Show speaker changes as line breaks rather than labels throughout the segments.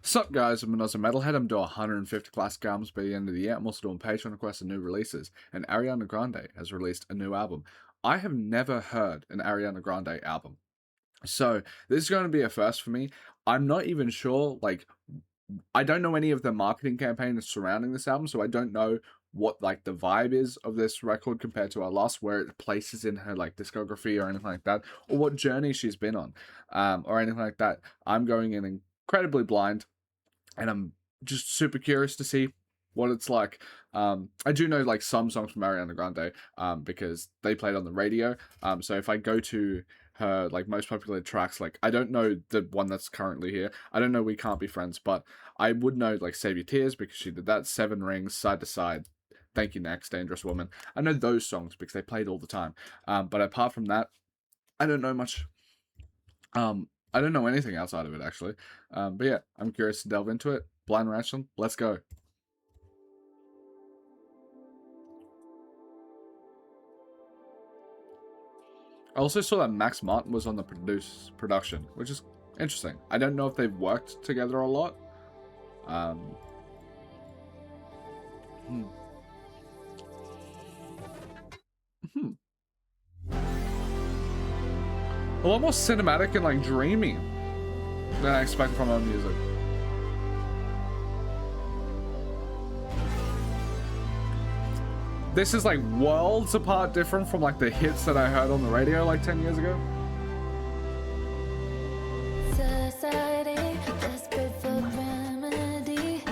Sup guys, I'm AUSSIE METALHEAD. I'm doing 150 classic albums by the end of the year. I'm also doing Patreon requests and new releases. And Ariana Grande has released a new album. I have never heard an Ariana Grande album. So this is going to be a first for me. I'm not even sure, I don't know any of the marketing campaigns surrounding this album, so I don't know what the vibe is of this record compared to our last, where it places in her discography or anything like that, or what journey she's been on, or anything like that. I'm going in incredibly blind, and I'm just super curious to see what it's like. I do know some songs from Ariana Grande because they played on the radio. So if I go to her most popular tracks, I don't know the one that's currently here. I don't know We Can't Be Friends, but I would know Save Your Tears because she did that. Seven Rings, Side to Side, Thank You Next, Dangerous Woman. I know those songs because they played all the time. But apart from that, I don't know much. I don't know anything outside of it, actually. But yeah, I'm curious to delve into it. Blind reaction, let's go. I also saw that Max Martin was on the production, which is interesting. I don't know if they've worked together a lot. A lot more cinematic and dreamy than I expect from her music. This is worlds apart different from the hits that I heard on the radio 10 years ago.
Society, desperate for remedy.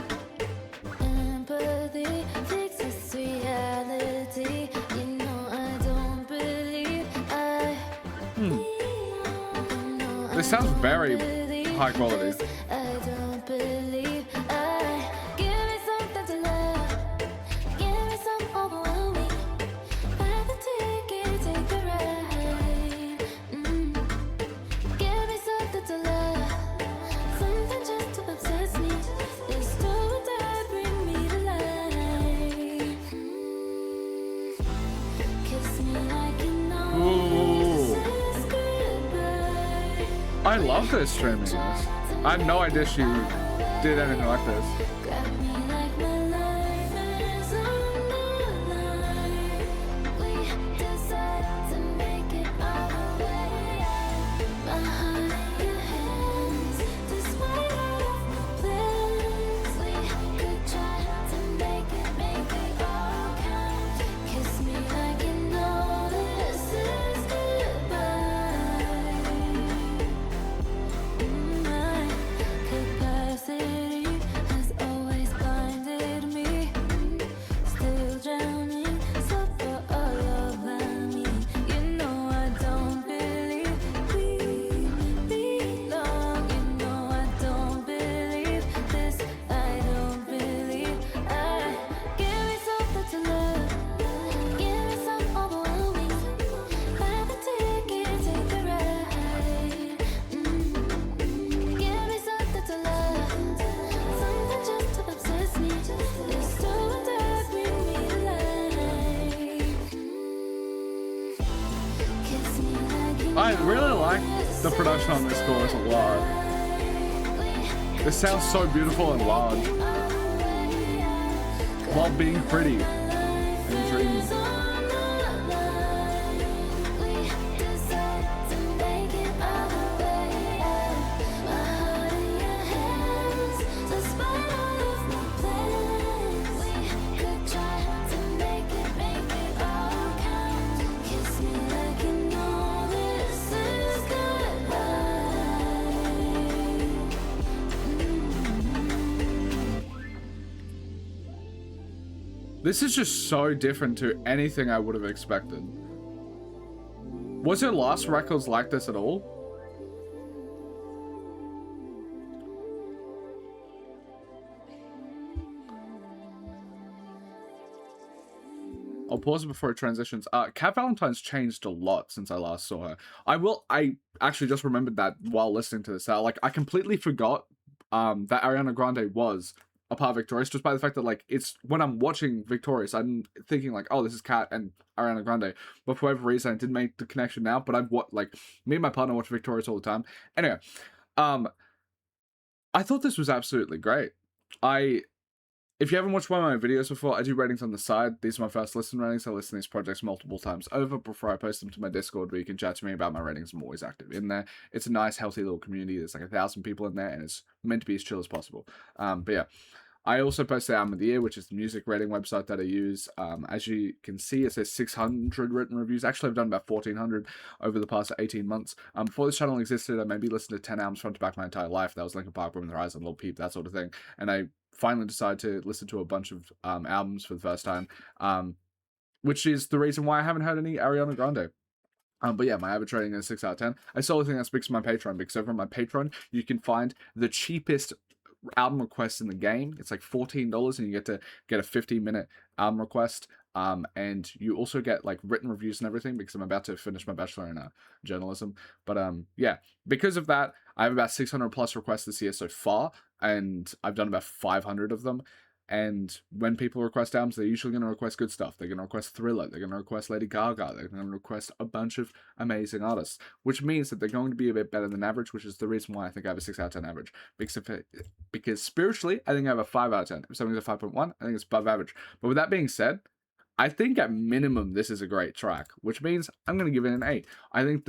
Empathy fixes reality. You know I don't believe I
This sounds very high quality.
I don't believe I give me something to love. Give me some overwhelming. Buy the ticket, take the ride. Give me something to love. Something just to obsess me. This do or die, bring me to life. Kiss me like you know this is goodbye.
I love this streaming this. I had no idea she did anything like this.
Grab me like my life is on the line. We decide to make it all the way out. My heart in your hands, despite all of my plans. We could try to make it all count. Kiss me like you know this is goodbye. My capacity has always blinded me. Still drowning, suffer all over me. You know I don't believe we belong. You know I don't believe this. I don't believe I. Give me something to love. Give me some overwhelming. Buy the ticket, take the ride. Give me something to love. Something just to obsess me. This do or die, bring me to life. Kiss me like you
I really like the production on this chorus a lot. This sounds so beautiful and large, while being pretty and dreamy. This is just so different to anything I would have expected. Was her last records like this at all? I'll pause it before it transitions. Kat Valentine's changed a lot since I last saw her. I actually just remembered that while listening to this. I completely forgot that Ariana Grande was a part of Victorious, just by the fact that it's when I'm watching Victorious, I'm thinking oh, this is Kat and Ariana Grande. But for whatever reason, I didn't make the connection now. But I've me and my partner watch Victorious all the time. Anyway, I thought this was absolutely great. If you haven't watched one of my videos before, I do ratings on the side. These are my first listen ratings. I listen to these projects multiple times over before I post them to my Discord, where you can chat to me about my ratings. I'm always active in there. It's a nice, healthy little community. There's like 1,000 people in there, and it's meant to be as chill as possible. But yeah, I also post the Album of the Year, which is the music rating website that I use. As you can see, it says 600 written reviews. Actually, I've done about 1,400 over the past 18 months. Before this channel existed, I maybe listened to 10 albums front to back my entire life. That was Linkin Park, Bring the Horizon, Lil Peep, that sort of thing. And I finally decided to listen to a bunch of albums for the first time, which is the reason why I haven't heard any Ariana Grande. But yeah, my average rating is 6 out of 10. I solely think that speaks to my Patreon, because over on my Patreon, you can find the cheapest album requests in the game. It's like $14, and you get to get a 50-minute album request. And you also get like written reviews and everything, because I'm about to finish my bachelor in journalism. But yeah, because of that, I have about 600 plus requests this year so far, and I've done about 500 of them. And when people request albums, they're usually going to request good stuff. They're going to request Thriller. They're going to request Lady Gaga. They're going to request a bunch of amazing artists, which means that they're going to be a bit better than average, which is the reason why I think I have a 6 out of 10 average. Because spiritually, I think I have a 5 out of 10. If something's a 5.1, I think it's above average. But with that being said, I think at minimum this is a great track, which means I'm going to give it an 8. I think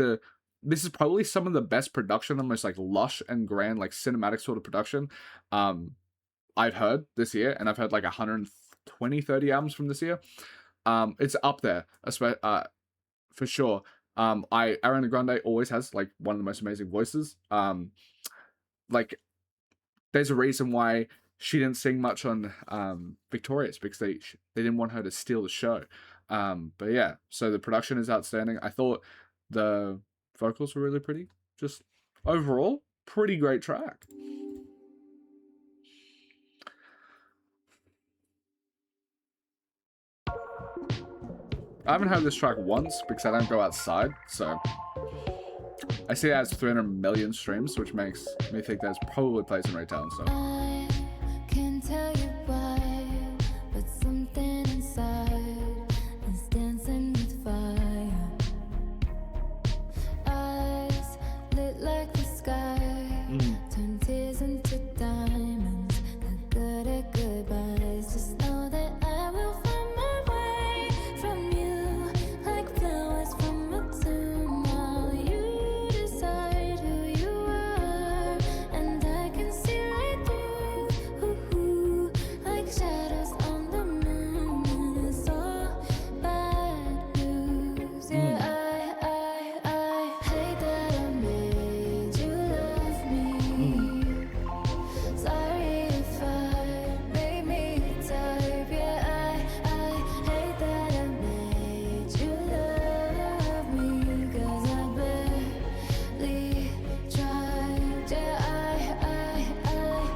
this is probably some of the best production, almost like lush and grand, like cinematic sort of production I've heard this year, and I've heard like 120, 30 albums from this year. It's up there, for sure. Ariana Grande always has like one of the most amazing voices. Like, there's a reason why she didn't sing much on Victorious, because they didn't want her to steal the show. But yeah, so the production is outstanding. I thought the vocals were really pretty. Just overall, pretty great track. I haven't heard this track once because I don't go outside, so I see it has 300 million streams, which makes me think there's probably plays in retail and stuff.
I can't tell you why, but something inside is dancing with fire. Eyes lit like the sky, turn tears into diamonds. Not good at goodbyes. Just know that I will find my way from you, like flowers from a tomb, while you decide who you are, and I can see right through, like shadows on the moon, and it's all bad news. Yeah, I hate that I made you love me. Sorry if I made me type. Yeah, I hate that I made you love me, 'cause I barely tried. Yeah,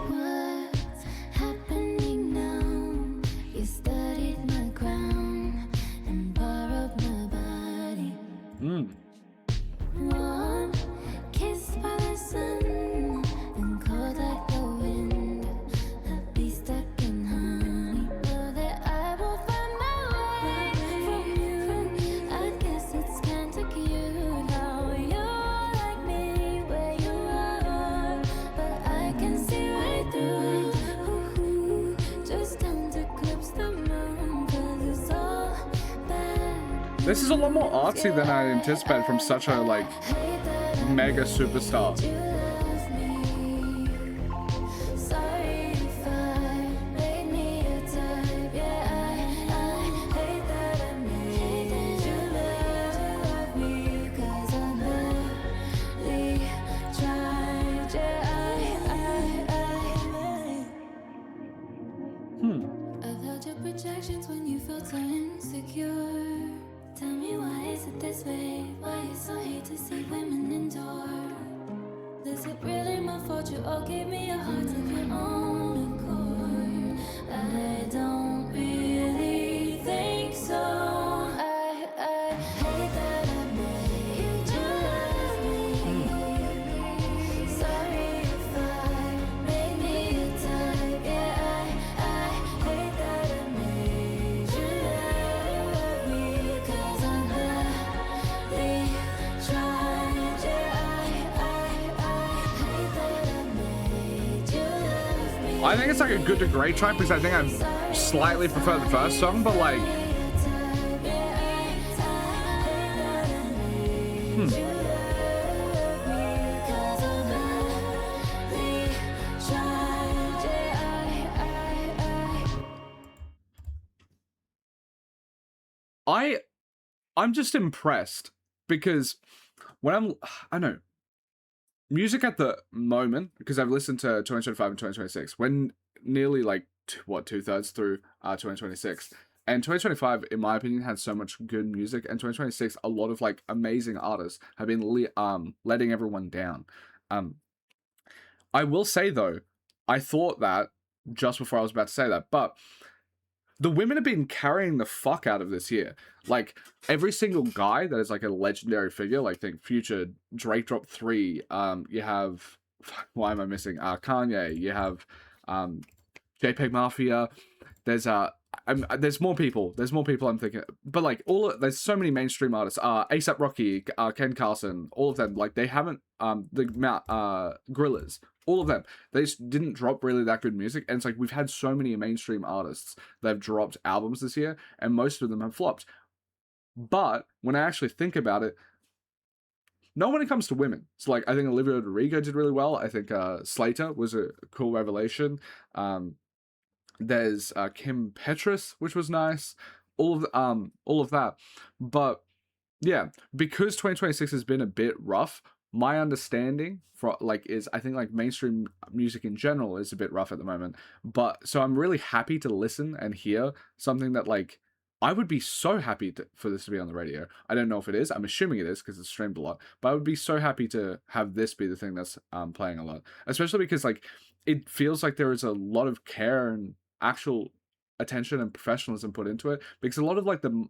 what's happening now? You studied my crown and borrowed my body. Warm, kissed by the sun, and cold like the wind. I'll be stuck in honey. Know that I will find my way from you. I guess it's kinda cute how you're like me where you are, but I can see right through it. Just don't eclipse the moon, 'cause it's all bad.
This is a lot more artsy than I anticipated from such a like
Hate that I
mega superstar.
you love me. Sorry if I made me a type. Yeah, I hate that I made you love me, 'cause I barely tried. Yeah, I've held your projections when you felt so insecure. Tell me, why is it this way? Why you so hate to see women endure? Is it really my fault you all gave me a heart of your own accord? I don't really think so. I hate that I made you love me. Sorry if I made me a type. Yeah, I hate that I made you love me, 'cause I barely tried. Yeah, I hate that I made you
I think it's like a good to great track because I think I slightly prefer the first song, but like, I'm just impressed because when I know music at the moment, because I've listened to 2025 and 2026, when nearly like what 2/3 through 2026, and 2025 in my opinion had so much good music, and 2026 a lot of like amazing artists have been letting everyone down. um I will say though, I thought that just before I was about to say that, but the women have been carrying the fuck out of this year. Like every single guy that is like a legendary figure, like think Future, Drake dropped 3. You have why am I missing? Kanye. You have JPEG Mafia. There's there's more people. There's more people I'm thinking, but like there's so many mainstream artists. ASAP Rocky, Ken Carson, all of them. Like they haven't Gorillas, all of them. They just didn't drop really that good music, and it's like we've had so many mainstream artists that have dropped albums this year, and most of them have flopped. But when I actually think about it, not when it comes to women. So like I think Olivia Rodrigo did really well. I think Slater was a cool revelation. There's Kim Petras, which was nice. All of that. But yeah, because 2026 has been a bit rough, my understanding for like is I think like mainstream music in general is a bit rough at the moment. But so I'm really happy to listen and hear something that like I would be so happy for this to be on the radio. I don't know if it is. I'm assuming it is because it's streamed a lot. But I would be so happy to have this be the thing that's playing a lot, especially because like it feels like there is a lot of care and actual attention and professionalism put into it, because a lot of like the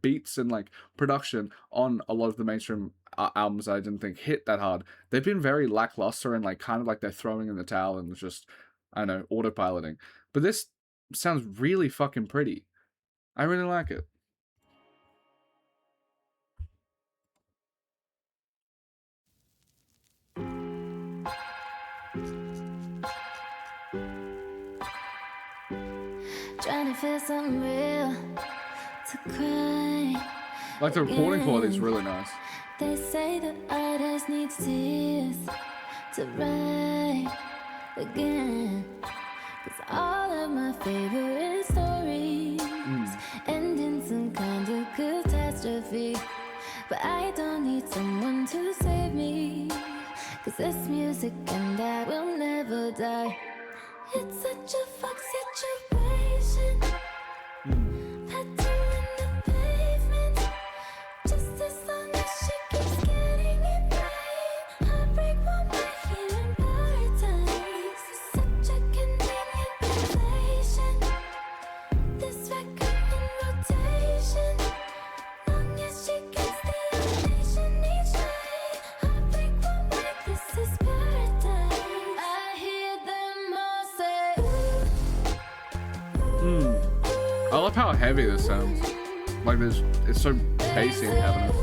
beats and like production on a lot of the mainstream albums I didn't think hit that hard, they've been very lackluster and like kind of like they're throwing in the towel and just I don't know, autopiloting. But this sounds really fucking pretty. I really like it.
Trying to feel something real to cry.
Like the recording quality is really nice.
They say that artists need tears to write again. Cause all of my favorite stories end in some kind of catastrophe. But I don't need someone to save me, cause this music and I will never die. It's such a fuck situation. Petal in the pavement. Just as long as she keeps getting it right. Heartbreak won't be here in paradise. Such a convenient revelation. This record in rotation. Long as she gets the ovation each night. Heartbreak won't break, this is paradise. I hear them all say,
I love how heavy this sounds. Like it's so bassy and having it.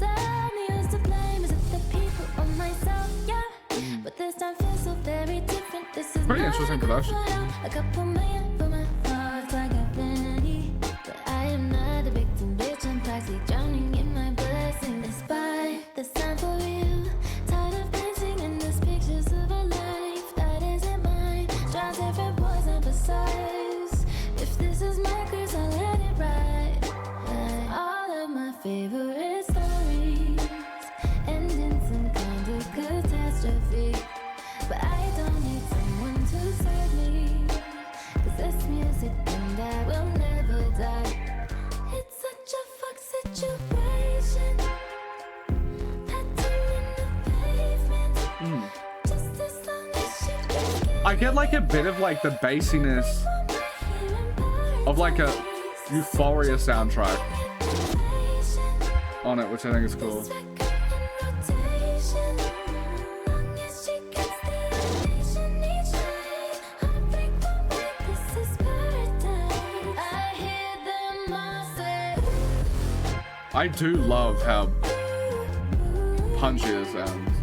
tell me who's to blame, is it the people or myself? Yeah, but this time feels so very different. This is
Pretty
not
interesting
a good
production.
photo. A couple million for my heart, I got plenty. But I am not a victim, bitch, I'm toxic, drowning in my blessing. Despite the sign for you, tired of dancing in these pictures of a life that isn't mine. Trying different boys emphasize. If this is my curse, I'll let it ride. All of my favorite stories end in some kind of catastrophe. But I don't need someone to save me, cause this music and I will never die. It's such a fuck situation. Petal in the pavement. Just as long as she keeps getting
I get like a bit of like the bassiness of like a Euphoria soundtrack on it, which I think is cool. I do love how punchy it sounds.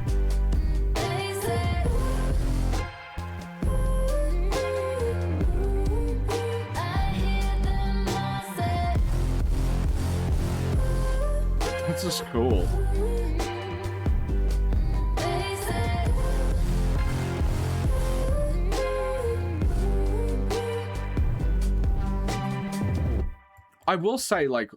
That's just cool. I will say, like,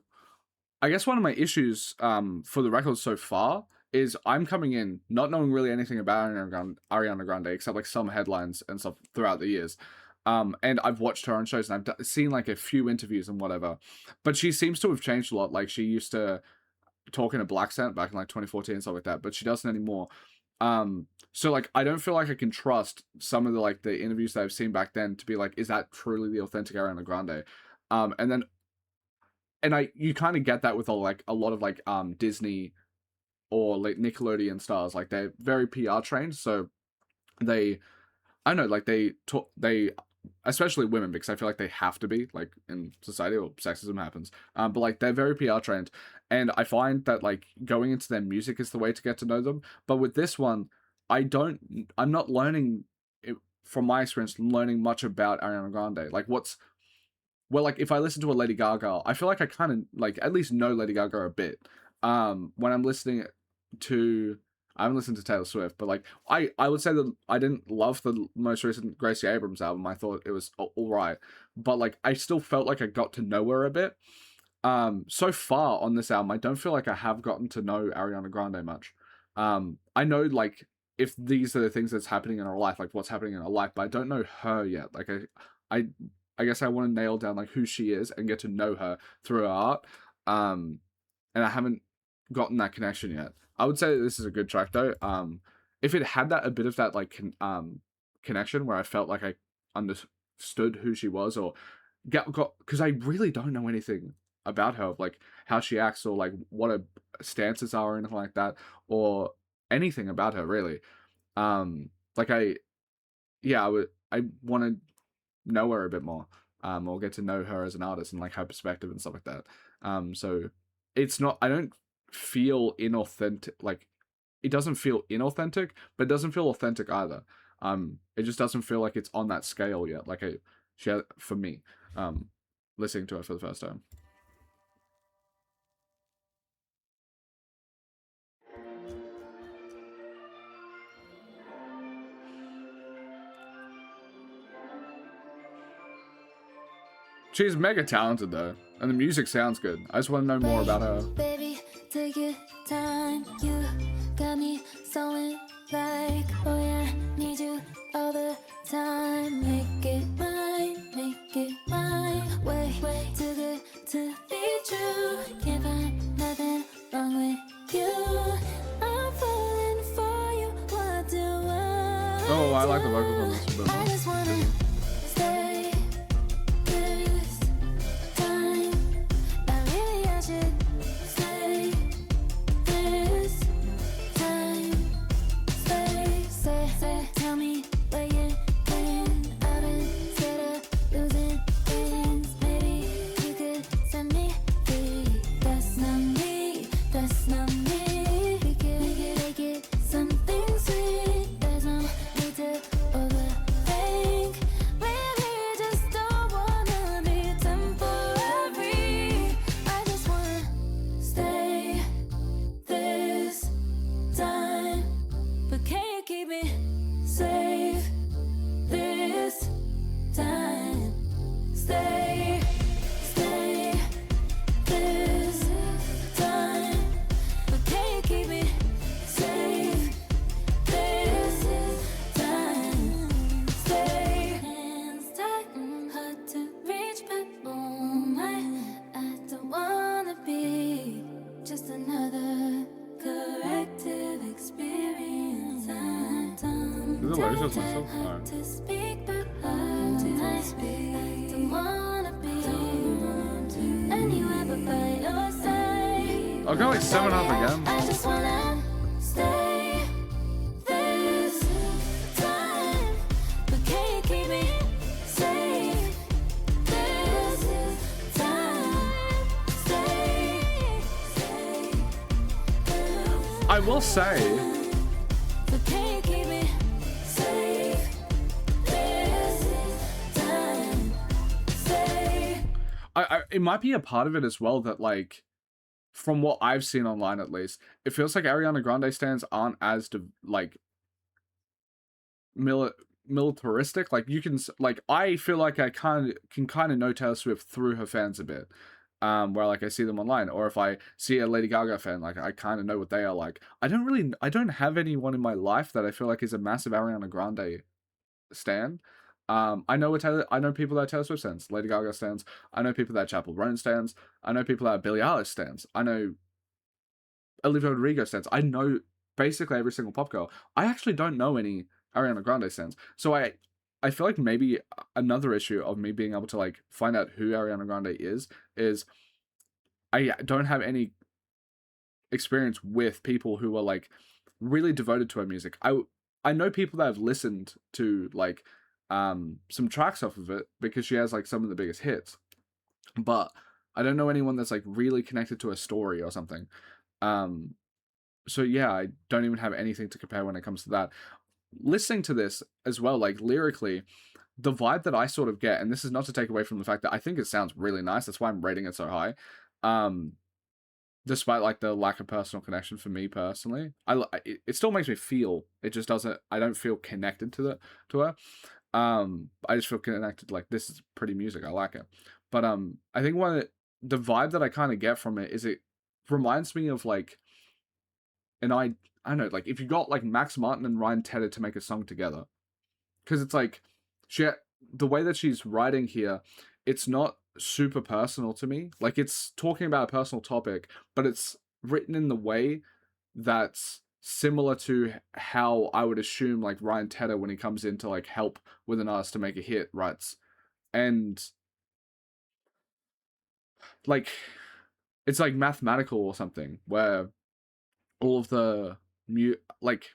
I guess one of my issues for the record so far is I'm coming in not knowing really anything about Ariana Grande except like some headlines and stuff throughout the years. And I've watched her on shows and I've seen like a few interviews and whatever. But she seems to have changed a lot. Like she used to talk in a black accent back in like 2014 and stuff like that, but she doesn't anymore. So like I don't feel like I can trust some of the like the interviews that I've seen back then to be like, is that truly the authentic Ariana Grande? And you kind of get that with a lot of like Disney or like Nickelodeon stars. Like they're very PR trained, so they I don't know, like they especially women, because I feel like they have to be, like, in society, or sexism happens. But like they're very PR trained, and I find that like going into their music is the way to get to know them. But with this one, I'm not learning from my experience, learning much about Ariana Grande. Like like if I listen to a Lady Gaga, I feel like I kind of like at least know Lady Gaga a bit. When I'm listening to, I haven't listened to Taylor Swift, but like I would say that I didn't love the most recent Gracie Abrams album. I thought it was all right, but like I still felt like I got to know her a bit. So far on this album, I don't feel like I have gotten to know Ariana Grande much. I know like if these are the things that's happening in her life, like what's happening in her life, but I don't know her yet. Like I I guess I want to nail down like who she is and get to know her through her art. And I haven't gotten that connection yet. I would say that this is a good track though. If it had that a bit of that like connection where I felt like I understood who she was, or got because I really don't know anything about her, like how she acts or like what her stances are or anything like that, or anything about her really. Like I want to know her a bit more, or get to know her as an artist and like her perspective and stuff like that. So it's not, I don't feel inauthentic, like it doesn't feel inauthentic, but it doesn't feel authentic either. It just doesn't feel like it's on that scale yet, like for me, listening to it for the first time. She's mega talented though, and the music sounds good. I just want to know more about her.
Baby, take your time. You got me so like, oh yeah, need you all the time. Make it mine. Way too good to be true. Can't find nothing wrong with you. I'm falling for you. What do I?
Oh, I like the vocals on this one.
I just wanna stay this time. Not really, I should stay this time. Stay. Tell me where you've been. I've been scared of losing things. Maybe you could send me free. That's not me. We can make it something sweet. There's no need to overthink. Really, just don't wanna be temporary. I just wanna stay this time. But can you keep me safe this time? Stay this time. But can you keep me safe this time? Stay. Hands tight, hard to reach, but oh my, I don't wanna be just another corrective experience.
Is it Lexus myself?
Hard to speak, but hard to speak. I don't wanna be anywhere but by your side.
I'll go like 7.5 again.
I just wanna stay this time. But can you keep me safe this time? Stay.
I I will say,
But can you keep me safe this time? Say
it might be a part of it as well that, like, from what I've seen online at least, it feels like Ariana Grande stans aren't as like militaristic. Like, you can like, I feel like I can kind of know Taylor Swift through her fans a bit. Where like I see them online, or if I see a Lady Gaga fan, like I kind of know what they are like. I don't have anyone in my life that I feel like is a massive Ariana Grande stan. I know people that are Taylor Swift stands, Lady Gaga stands. I know people that are Chapel Roan stands. I know people that are Billie Eilish stands. I know Olivia Rodrigo stands. I know basically every single pop girl. I actually don't know any Ariana Grande stands. So I feel like maybe another issue of me being able to like find out who Ariana Grande is I don't have any experience with people who are like really devoted to her music. I know people that have listened to like some tracks off of it because she has like some of the biggest hits, but I don't know anyone that's like really connected to a story or something. So yeah, I don't even have anything to compare when it comes to that. Listening to this as well, like lyrically, the vibe that I sort of get, and this is not to take away from the fact that I think it sounds really nice. That's why I'm rating it so high. Despite like the lack of personal connection for me personally, it still makes me feel. It just doesn't. I don't feel connected to her. I just feel connected. Like, this is pretty music. I like it. But I think the vibe that I kind of get from it is it reminds me of like, and I don't know, like if you got like Max Martin and Ryan Tedder to make a song together, because it's like the way that she's writing here, it's not super personal to me. Like, it's talking about a personal topic, but it's written in the way that's similar to how I would assume like Ryan Tedder, when he comes in to like help with an artist to make a hit, writes. And like, it's like mathematical or something, where all of the like,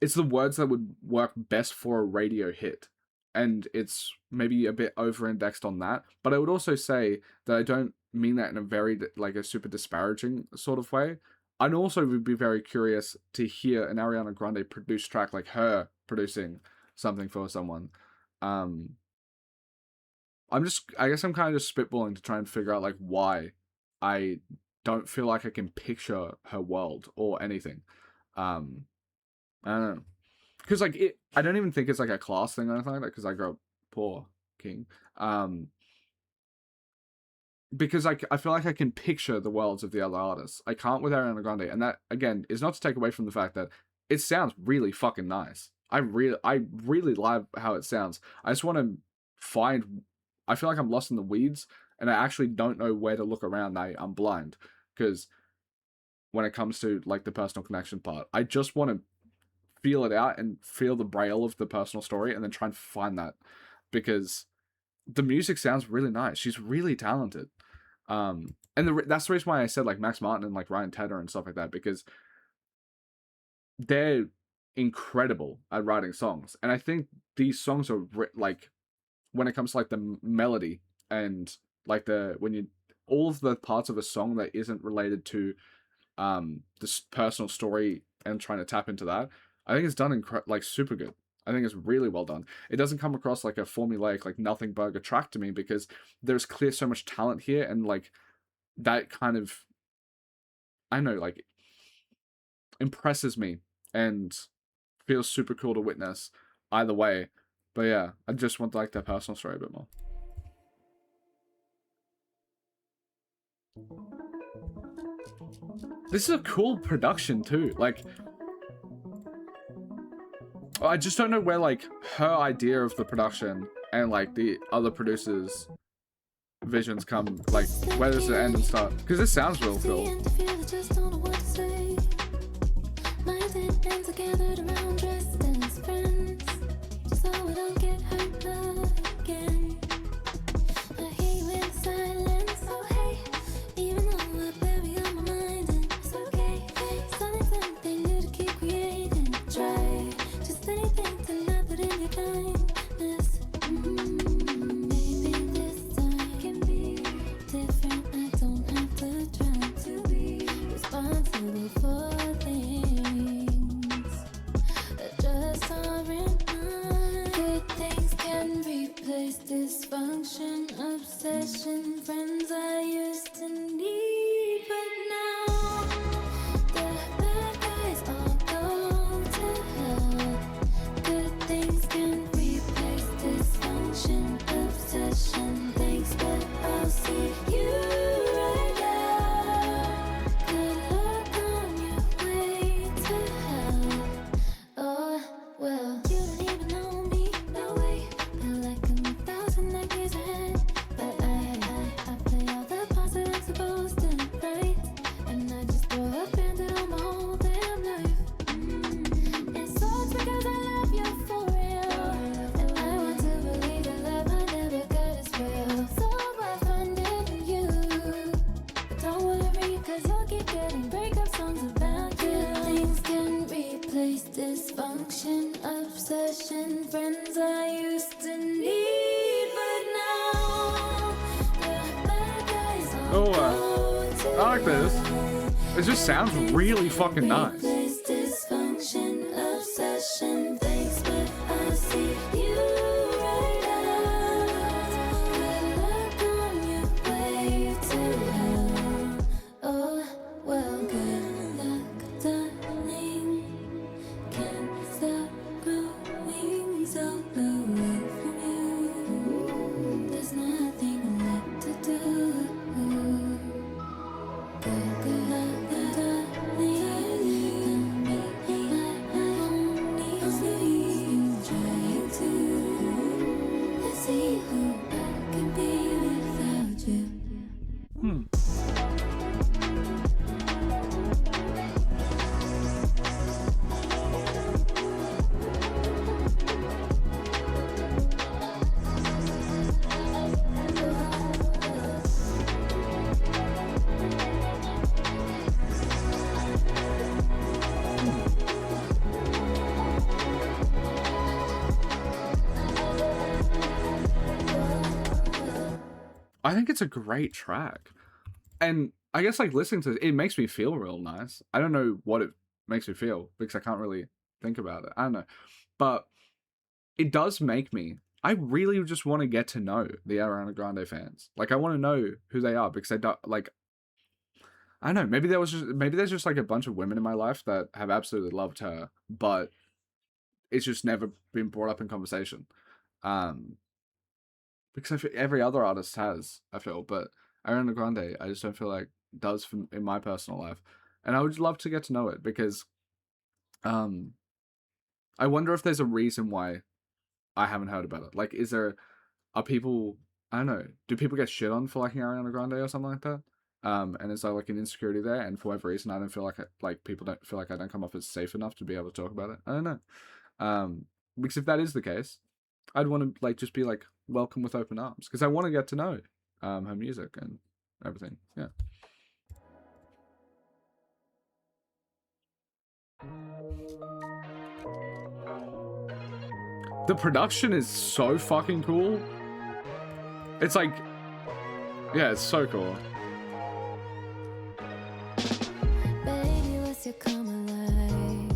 it's the words that would work best for a radio hit, and it's maybe a bit over-indexed on that. But I would also say that I don't mean that in a very like a super disparaging sort of way. I'd also would be very curious to hear an Ariana Grande produced track, like her producing something for someone. I guess I'm kind of just spitballing to try and figure out like why I don't feel like I can picture her world or anything. I don't know. Because like I don't even think it's like a class thing or anything like that, because I grew up poor, king. Because I feel like I can picture the worlds of the other artists. I can't with Ariana Grande, and that again is not to take away from the fact that it sounds really fucking nice. I really love how it sounds. I just want to find. I feel like I'm lost in the weeds, and I actually don't know where to look around. I'm blind, because when it comes to like the personal connection part, I just want to feel it out and feel the braille of the personal story, and then try and find that, because the music sounds really nice. She's really talented. And that's the reason why I said like Max Martin and like Ryan Tedder and stuff like that, because they're incredible at writing songs. And I think these songs are like, when it comes to like the melody and like all of the parts of a song that isn't related to this personal story and trying to tap into that, I think it's done like super good. I think it's really well done. It doesn't come across like a formulaic, like nothing burger track to me, because there's clear so much talent here, and like that kind of, I don't know, like impresses me and feels super cool to witness either way. But yeah, I just want like their personal story a bit more. This is a cool production too. Like, I just don't know where like her idea of the production and like the other producers' visions come. Like, where does it end and start? Because this sounds real cool.
Responsible for dysfunction, obsession, friends I used to need, but now the bad guys all go to
I like this. It just sounds really fucking nice.
replace dysfunction, obsession, thanks, but I see you right out. Good luck on your way to hell. Oh, well, good luck, darling. Can't stop growing so away from you. There's nothing left to do. Good luck, darling. My own needs you trying to. Let's see who I can be without you.
I think it's a great track. And I guess like listening to it makes me feel real nice. I don't know what it makes me feel because I can't really think about it. I don't know. But it does make me I really just want to get to know the Ariana Grande fans. Like I want to know who they are because I don't like I don't know, maybe there's just like a bunch of women in my life that have absolutely loved her, but it's just never been brought up in conversation. Because I feel every other artist has, I feel, but Ariana Grande, I just don't feel like does in my personal life, and I would love to get to know it because, I wonder if there's a reason why I haven't heard about it. Like, are people, I don't know, do people get shit on for liking Ariana Grande or something like that? And is there like an insecurity there? And for whatever reason, I don't feel like people don't feel like I don't come off as safe enough to be able to talk about it. I don't know. Because if that is the case, I'd want to like just be like welcome with open arms because I want to get to know her music and everything. Yeah. The production is so fucking cool. It's like, yeah, it's so cool.
Baby, what's your karma like?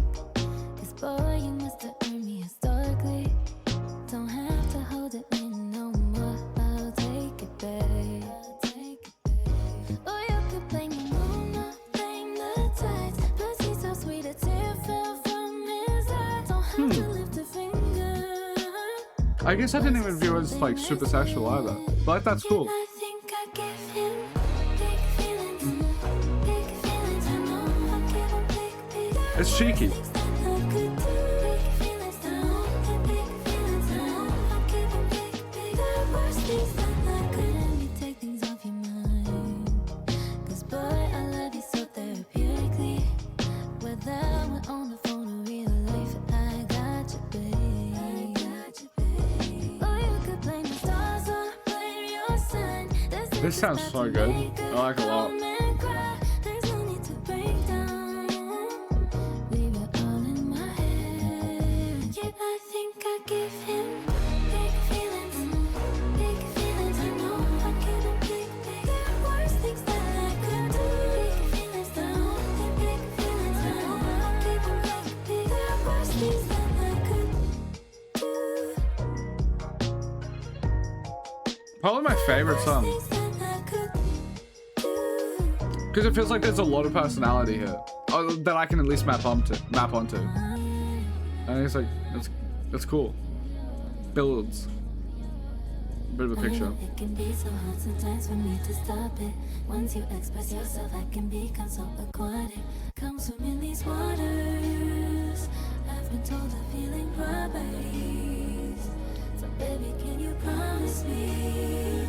'Cause boy, you must have earned me historically. Don't have to hold it in no more. I'll take it, babe. Or you could blame the moon or blame the tides. Plus he's so sweet, a tear fell from his eye. Don't have to lift a finger.
I guess I didn't even view it as like super sexual either, but that's cool.
I think I give him big feelings. Big feelings, I know I give him big
It's cheeky.
things that I could do. Big feelings, I know. Big feelings, I know I give him big the worst things that I could. Let me take things off your mind. 'Cause boy, I love you so therapeutically. Whether we're on the phone or real life, I got you, babe. Or you could blame the stars or blame your sun.
This sounds so good. I like it a lot.
There's no need to break down. Leave it all in my head. Yeah, I think I give him big feelings. Big feelings, I know I give him big the worst things that I could do. Big feelings, I know. Big feelings, I know I give him big the worst things that I could do.
Probably my favorite song
Things that I could do.
because it feels like there's a lot of personality here that I can at least map onto. And it's like it's cool. Builds a bit of a picture.
It can be so hard sometimes for me to stop it. Once you express yourself, I can become so aquatic. Come swim in these waters. I've been told the feeling properties. So baby, can you promise me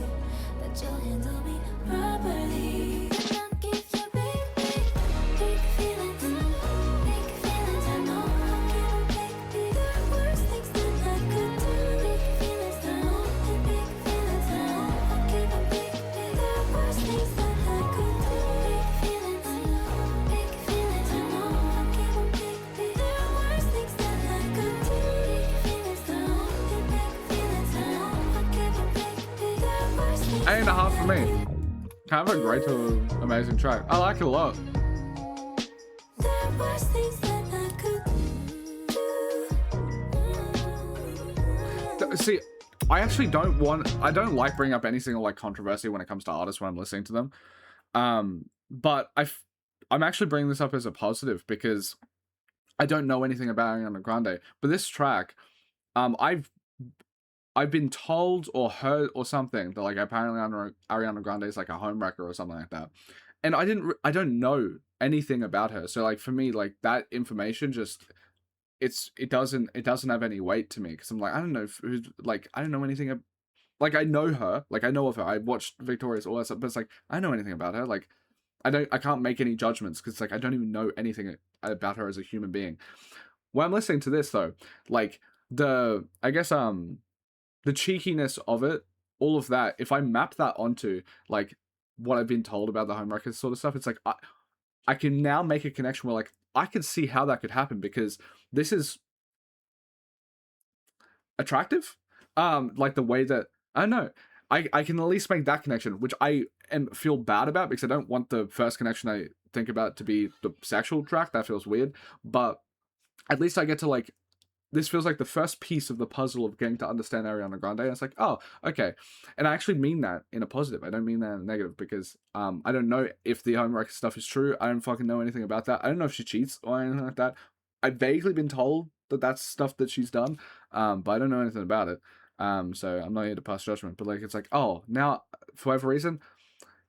that you'll handle me properly? And I'll give you big feelings. Big feelings, I know I'll give you big the worst things that I could do. Big feelings, I know. Big feelings, I know I'll give you big the worst things that I could do. Big feelings, I know. Big feelings, I know I'll give you
8.5 for me. Kind of a great to amazing track. I like it a lot.
There was things that I could do.
See, I actually don't like bringing up any single like controversy when it comes to artists when I'm listening to them. But I'm actually bringing this up as a positive because I don't know anything about Ariana Grande. But this track, I've been told or heard or something that like apparently Ariana Grande is like a homewrecker or something like that, and I don't know anything about her. So like for me, like that information just it doesn't have any weight to me because I'm like I don't know who's like I don't know anything. Like I know her, like I know of her. I watched Victorious all that stuff, but it's like I don't know anything about her. Like I can't make any judgments because like I don't even know anything about her as a human being. When I'm listening to this though, like the cheekiness of it, all of that, if I map that onto like what I've been told about the home records sort of stuff, it's like I can now make a connection where like I can see how that could happen because this is attractive. Like the way that I don't know. I can at least make that connection, which I feel bad about because I don't want the first connection I think about to be the sexual track. That feels weird. But at least I get to like this feels like the first piece of the puzzle of getting to understand Ariana Grande. And it's like, oh, okay. And I actually mean that in a positive. I don't mean that in a negative because I don't know if the homework stuff is true. I don't fucking know anything about that. I don't know if she cheats or anything like that. I've vaguely been told that that's stuff that she's done, but I don't know anything about it. So I'm not here to pass judgment. But like, it's like, oh, now for whatever reason,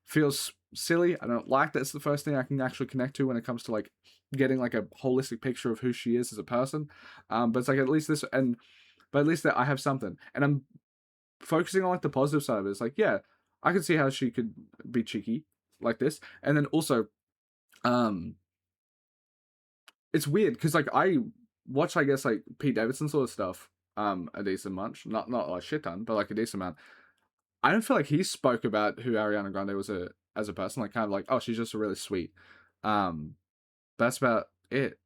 feels silly. I don't like that it's the first thing I can actually connect to when it comes to like getting like a holistic picture of who she is as a person. But it's like at least but at least that I have something, and I'm focusing on like the positive side of it. It's like, yeah, I can see how she could be cheeky like this, and then also, it's weird because like I watch, I guess like Pete Davidson sort of stuff, a decent much, not a shit ton, but like a decent amount. I don't feel like he spoke about who Ariana Grande was as a person, like kind of like, oh, she's just a really sweet. That's about it.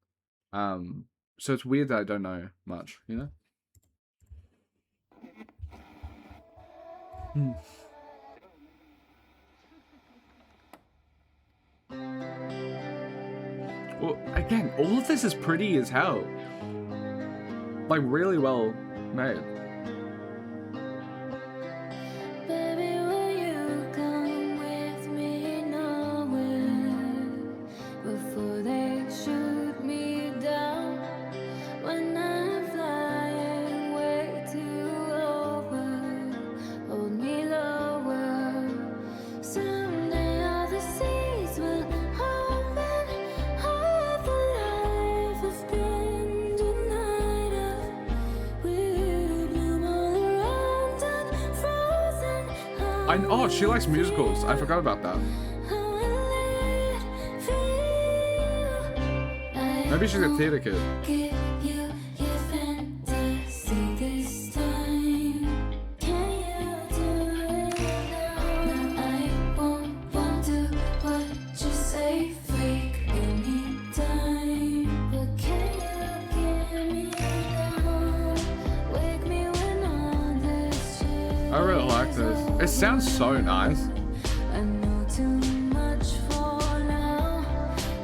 So it's weird that I don't know much, you know? Well, again, all of this is pretty as hell. Like, really well made.
Baby, will you come with me nowhere before they shoot me down? When I'm flying way too over, hold me lower. Someday all the seas will open. All of the life has been denied us. We'll bloom all around and frozen.
Oh, she likes musicals. I forgot about that. Maybe she's a theater kid.
Give you your fantasy this time. Can you do it now? I won't do what you say, freak anytime. But can you give me now? Wake me when all this shit
I really like this. It sounds so nice.
I know too much for now.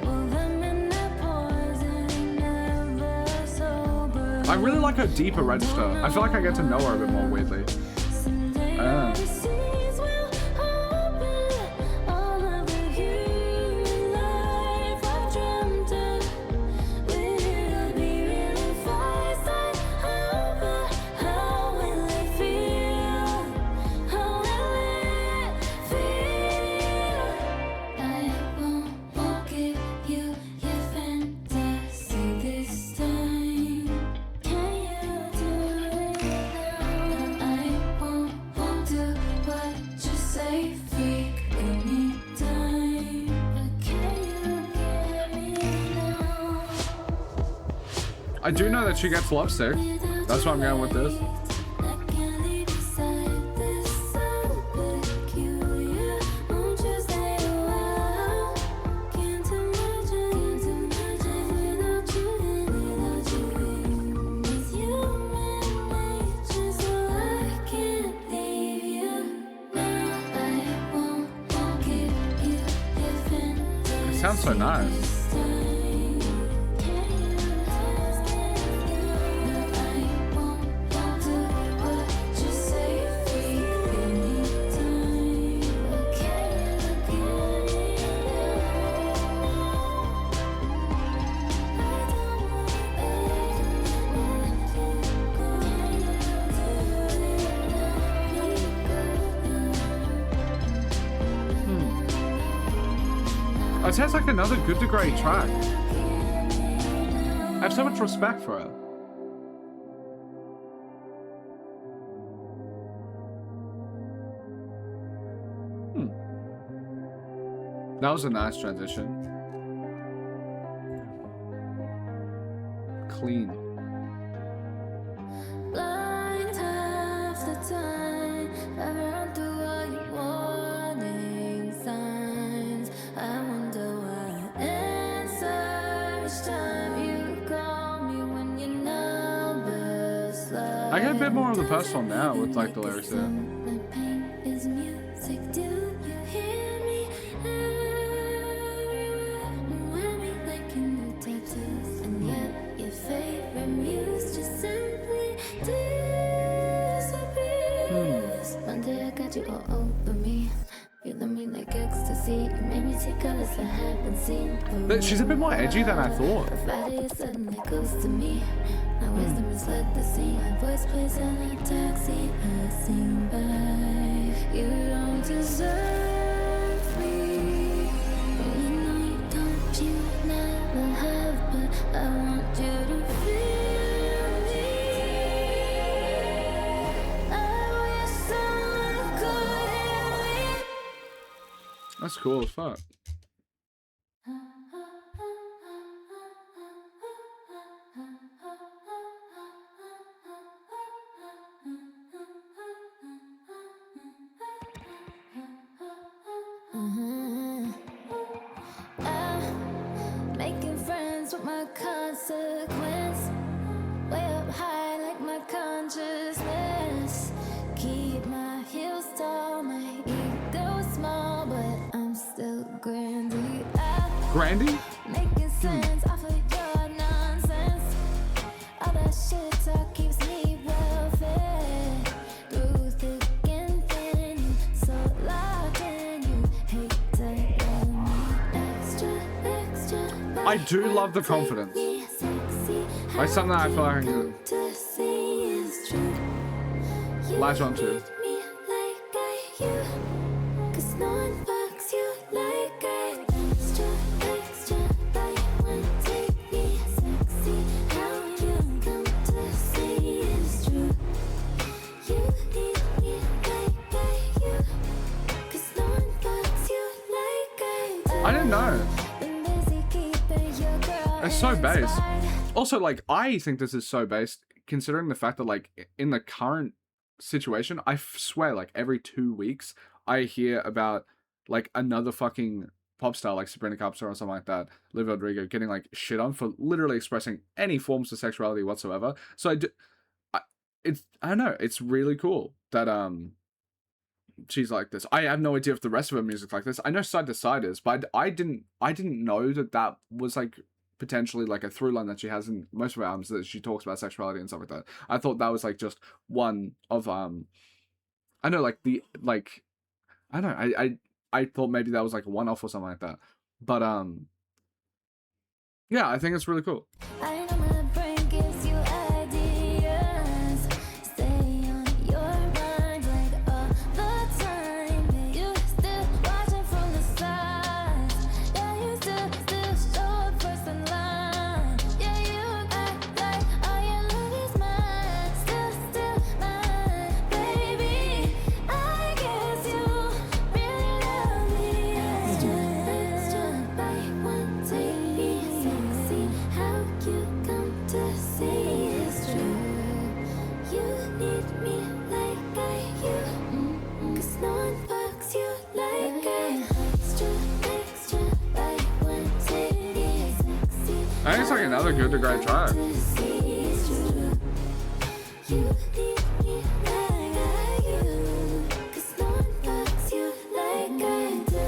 Well, them in that poison never sober.
I really like her deeper register. I feel like I get to know her a bit more weirdly.
Someday all the seas will open. All of the human life I've dreamt of will be realized. How will it feel? How will it feel? I won't give you your fantasy this time. Can you do it now? I won't do what you say, freak anytime. But can you give me now?
I do know that she gets lovesick. That's why I'm going with this.
I can't leave beside this so peculiar. Won't you stay a while? Can't imagine without you. It's human nature, so I can't leave you now.
sounds so nice. It sounds like another Good to Great track. I have so much respect for her. That was a nice transition. Clean.
Blind half the time, I run through all your warning signs. I wonder why I answer each time you call me when your number's slide.
I get a bit more of the personal now with like the lyrics there.
My pain is music. Do you hear me? Everywhere, wear me like your new tattoos, and yet your favorite muse just simply disappears. One day I got you all over me, feeling me like ecstasy. You made me see colors I haven't seen.
But she's a bit more edgy than I thought.
Friday it suddenly goes to me. My wisdom has led the scene. My voice plays in a taxi passing by. You don't deserve me. You know you don't, you never have, but I want you to feel me. I wish someone could hear me.
That's cool as fuck.
Making friends with my consequence. Way up high like my consciousness. Keep my heels tall, my ego small, but I'm still grandy.
Grandy?
Making sense off of your nonsense. All that shit talk keeps me well fed. Through thick and thin, so locked in. You hate to let me extra.
I do love the confidence. Like something that I feel like I can latch onto. I didn't know. It's so based. Also, like, I think this is so based, considering the fact that, like, in the current situation, I swear, like, every 2 weeks, I hear about, like, another fucking pop star, like Sabrina Carpenter or something like that, Liv Rodrigo, getting, like, shit on for literally expressing any forms of sexuality whatsoever. So I don't know, it's really cool that, she's like this. I have no idea if the rest of her music's like this. I know Side to Side is, but I didn't know that was, like, potentially like a through line that she has in most of her albums, that she talks about sexuality and stuff like that. I thought that was like just one of I know, like the, like, I don't know, I thought maybe that was like a one-off or something like that. But yeah, I think it's really cool.
I know my brain gives you ideas. Stay on your mind like all the time. You still watching from the sides. Yeah, you still show up first in line. Yeah, you act like all your love is mine. Still mine, baby. I guess you really love me. Extra, buy one, take me. Sexy, how you come to see it's true. You need me like I you. 'Cause no one fucks you like I. Extra, buy one, take me. Sexy,
I think it's like another Good to Great track.
to see it's true. You need me like I you. 'Cause no one fucks you like I do.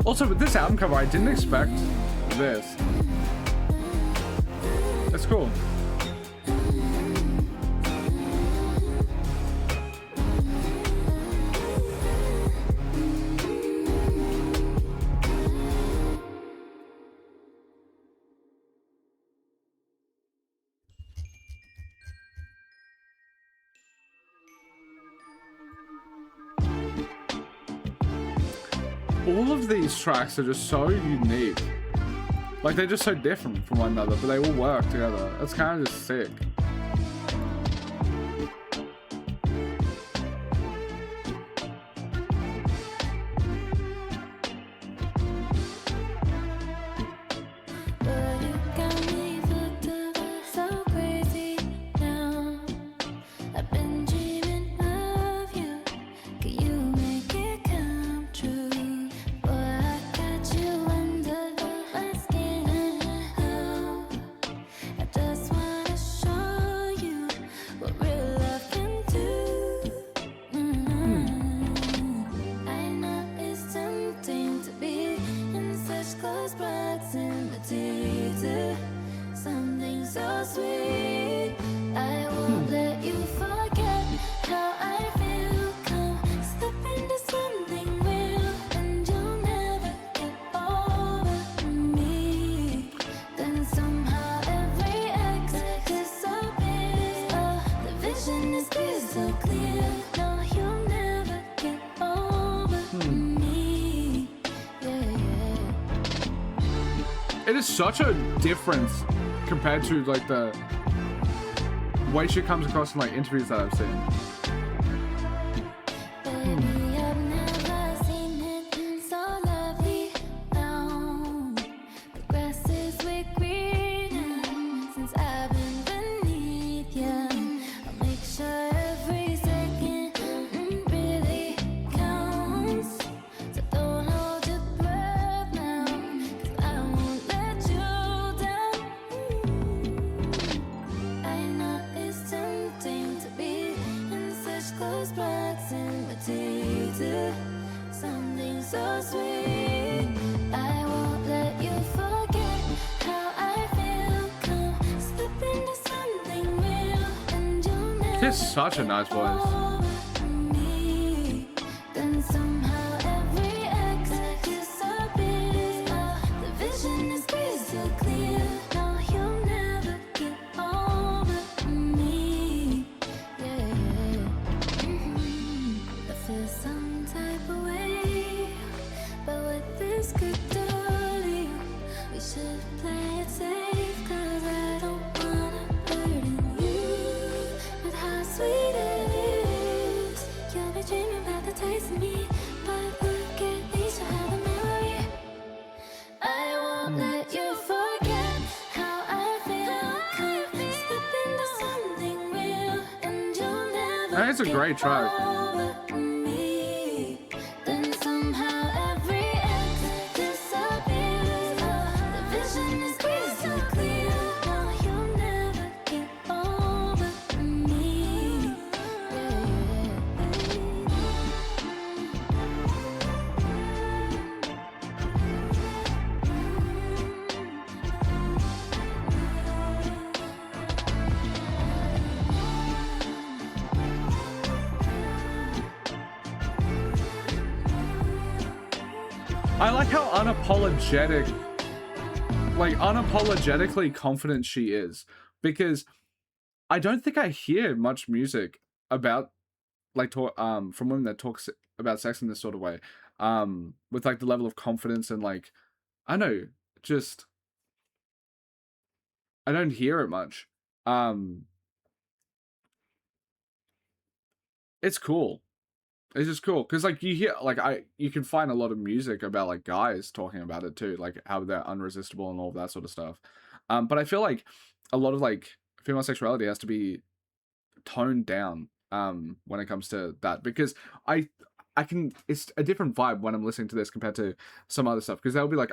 Also, with this album cover, I didn't expect this. That's cool. All of these tracks are just so unique. Like, they're just so different from one another, but they all work together. That's kind of just sick.
But you got me fucked up, so crazy now. I've been dreaming of you. Can you make it come true? Boy, I got you under my skin now. I just wanna show you what real love can do. I know it's tempting to be in such close proximity to something so sweet. I won't let you forget how I feel. Come step into something real, and you'll never get over me. Then somehow every ex disappears. Oh, the vision is crystal clear. No, you'll never get over me. Yeah, yeah.
It is such a difference compared to, like, the way she comes across in, like, interviews that I've seen.
Baby, I've never seen it so lovely now. The grass is way greener since I've been beneath ya. I'll make sure every second really counts. So don't hold your breath now, 'cause I won't let you down. I know it's tempting to be in such close proximity to something so sweet. I won't let you forget how I feel. Come slip into something real, and you'll never
She has such a nice voice.
over me. Then somehow every ex disappears. Oh, the vision is crystal clear. No, you'll never get over me. Yeah, I feel some type of way, but what this could do to you, we should play it safe. 'Cause I don't wanna burden you with how sweet it is. You'll be dreaming about the taste of me, but look at least you have a memory. I won't let you forget how I feel. Come slip into something real, and you'll never
That is a great track.
over me. Then somehow every ex disappears. Oh, the vision is crystal clear. No, you'll never get over me.
I like how unapologetically confident she is, because I don't think I hear much music about, like, from women that talks about sex in this sort of way, with, like, the level of confidence and, like, I don't know, just I don't hear it much. It's cool. It's just cool because, like, you hear, like, you can find a lot of music about, like, guys talking about it too, like how they're unresistible and all of that sort of stuff. But I feel like a lot of, like, female sexuality has to be toned down when it comes to that, because I can, it's a different vibe when I'm listening to this compared to some other stuff, because they'll be like,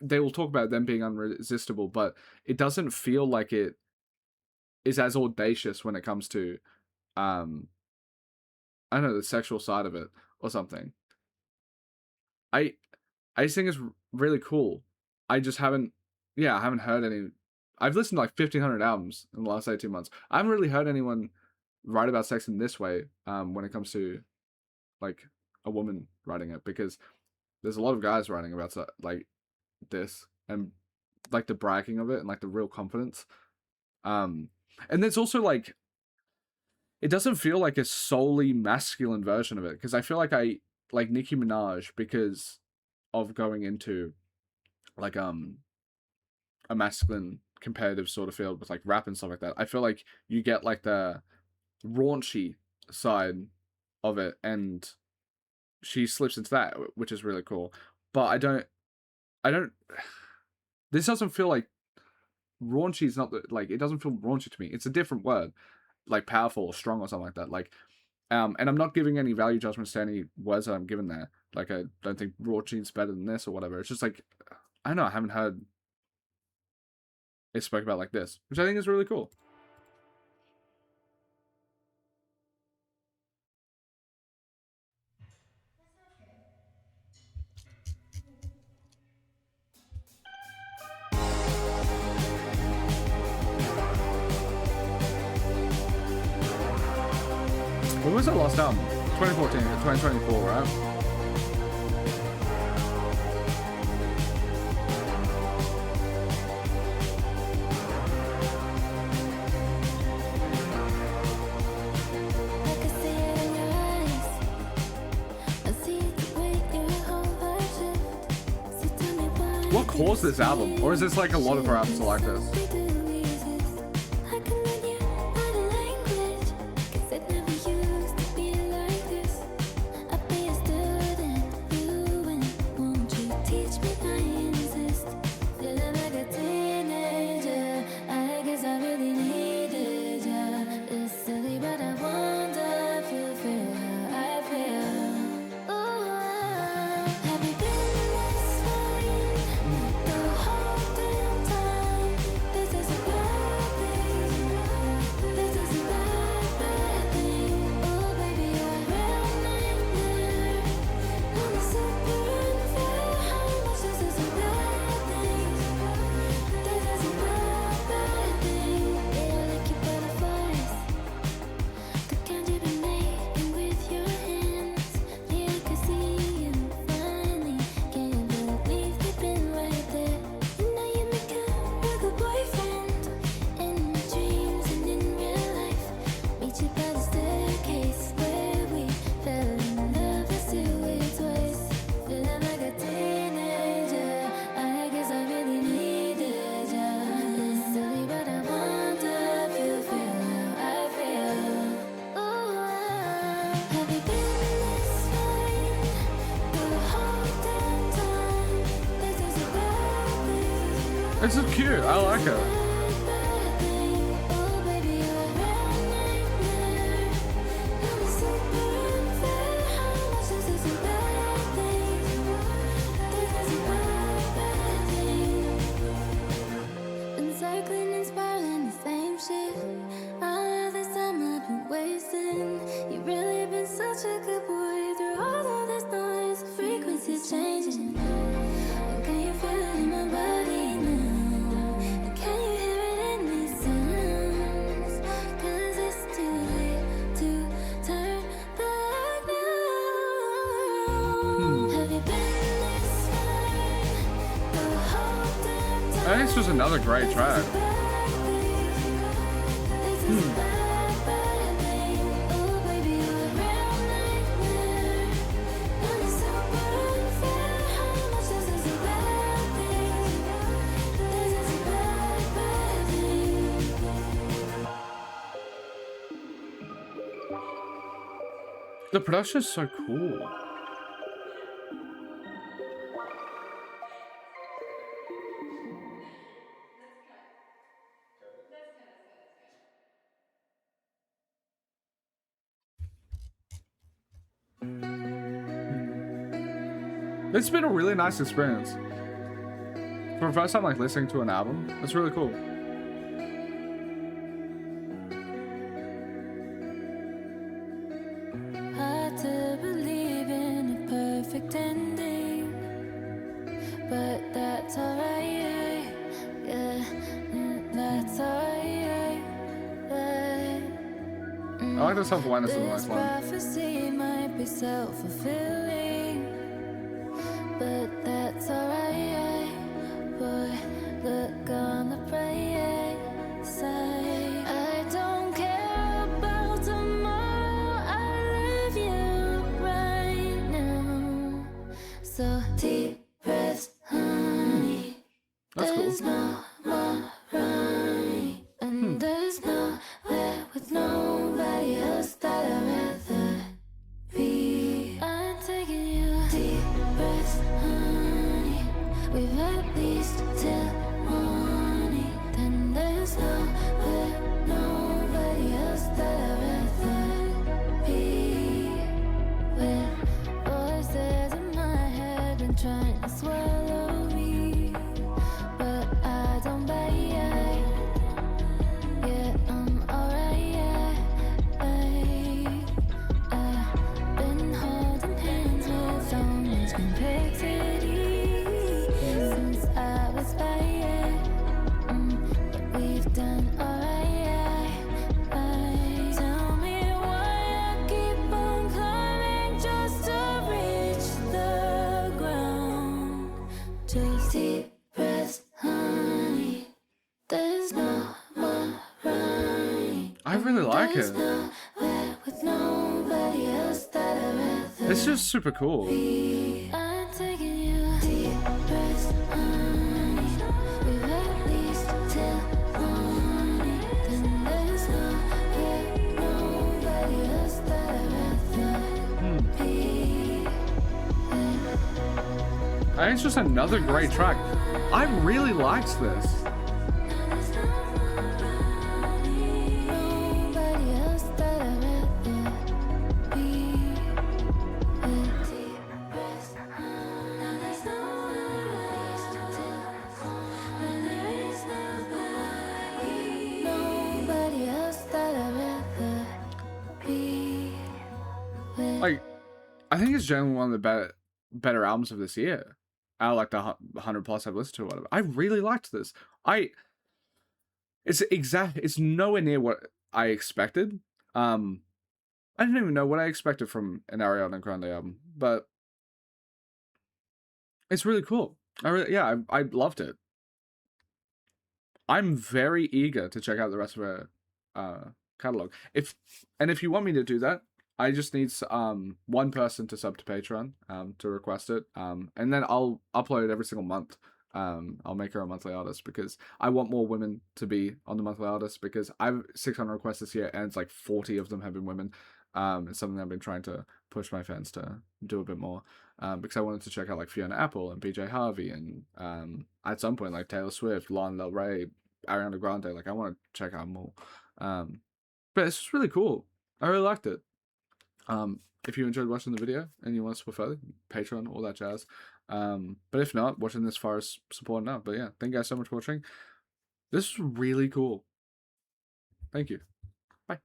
they will talk about them being unresistible, but it doesn't feel like it is as audacious when it comes to um I don't know, the sexual side of it or something. I I just think it's really cool. I just haven't, yeah, I haven't heard any. I've listened to like 1,500 albums in the last 18 months. I haven't really heard anyone write about sex in this way when it comes to like a woman writing it, because there's a lot of guys writing about like this and like the bragging of it and like the real confidence. Um, and there's also like, it doesn't feel like a solely masculine version of it, because I feel like I like Nicki Minaj because of going into like a masculine competitive sort of field with like rap and stuff like that. I feel like you get like the raunchy side of it, and she slips into that, which is really cool. But I don't. This doesn't feel like raunchy. Is not like, it doesn't feel raunchy to me. It's a different word, like powerful or strong or something like that. Like, and I'm not giving any value judgments to any words that I'm given there. Like, I don't think raunchy is better than this or whatever. It's just like, I don't know. I haven't heard it spoke about like this, which I think is really cool. When was that last album? 2014, 2024, right?
I can see it in your eyes. I see it the way your whole vibe shift. So tell me why.
What caused this album? Or is this like a lot of her albums are like this?
I can read your body language, 'cause it never used to be like this. I'll be a student, you and won't you teach me? I insist. Feeling like a teenager, I guess I really needed ya. It's silly, but I wonder if you feel how I feel. Ooh, have you been this fine the whole damn time? This is a bad thing. This is a bad thing. Oh, baby, you're a real nightmare. I'm a super unfair. How much this is a bad thing? This is a bad thing. Yeah, I like your butterflies. The kind you've been making with your hands. Yeah, I can see you finally. Can't believe they've been right there. You know you make a good boyfriend. In my dreams and in real life. Meet you by the staircase where we fell in love. Let's do it twice. Feeling like a teenager. I guess I really needed ya. It's silly, but I wonder if you feel how I feel. Ooh, have you been this fine the whole damn time? This is a bad thing.
This is cute. I like it.
Bad thing. Oh, baby, you're a real nightmare. I'm a super unfair. How much this is a bad thing? This is a bad thing. Been cycling and spiraling the same shit. All this time I've been wasting. You really been such a good boy through all of this noise. Frequencies changing. Can you feel it in my body now? Can you hear it in these sounds? 'Cause it's too late to turn back now. Have you been this fine the whole damn time?
I think it's just another great track. The production is so cool. It's been a really nice experience. For the first time, like listening to an album, it's really cool.
Hard to believe in a perfect ending.
I like the self-awareness in the
This
next line.
prophecy might be self-fulfilling, but that's alright. Boy, look on the bright side. I don't care about tomorrow. I live you right now. So deep breaths, honey.
That's cool.
There's no more running, and there's nowhere with nobody else that I'd rather be. I'm taking you deep breaths, honey. We've at least till morning. Then there's nowhere, nobody else that I'd rather be. With voices in my head and trying to swallow me, but I don't bite. Yeah, I'm alright. I've been holding hands with so much complexity since I was 5. But we've done alright. Tell me why I keep on climbing just to reach the ground. Just deep breaths, honey. There's no more running.
I really like
There's
it.
nowhere with nobody else that I'd rather
It's just super cool.
be. I'm taking you deep breaths, honey. We've at least till morning. Then there's nowhere, nobody else that I'd rather be.
I think it's just another great track. I really liked this.
Nobody else that I'd rather be. Deep breaths, now there's nowhere till there is nobody else that I'd rather be.
Like, I think it's generally one of the better albums of this year. Out of like the 100 plus I've listened to, or whatever. I really liked this. It's nowhere near what I expected. I didn't even know what I expected from an Ariana Grande album, but it's really cool. I loved it. I'm very eager to check out the rest of her catalog. If you want me to do that, I just need one person to sub to Patreon to request it, and then I'll upload it every single month. I'll make her a monthly artist because I want more women to be on the monthly artist because I've 600 requests this year and it's like 40 of them have been women. It's something I've been trying to push my fans to do a bit more because I wanted to check out like Fiona Apple and PJ Harvey and at some point like Taylor Swift, Lana Del Rey, Ariana Grande. Like I want to check out more. But it's just really cool. I really liked it. If you enjoyed watching the video and you want to support further, Patreon, all that jazz. But if not, watching this far is support enough. But yeah, thank you guys so much for watching. This is really cool. Thank you. Bye.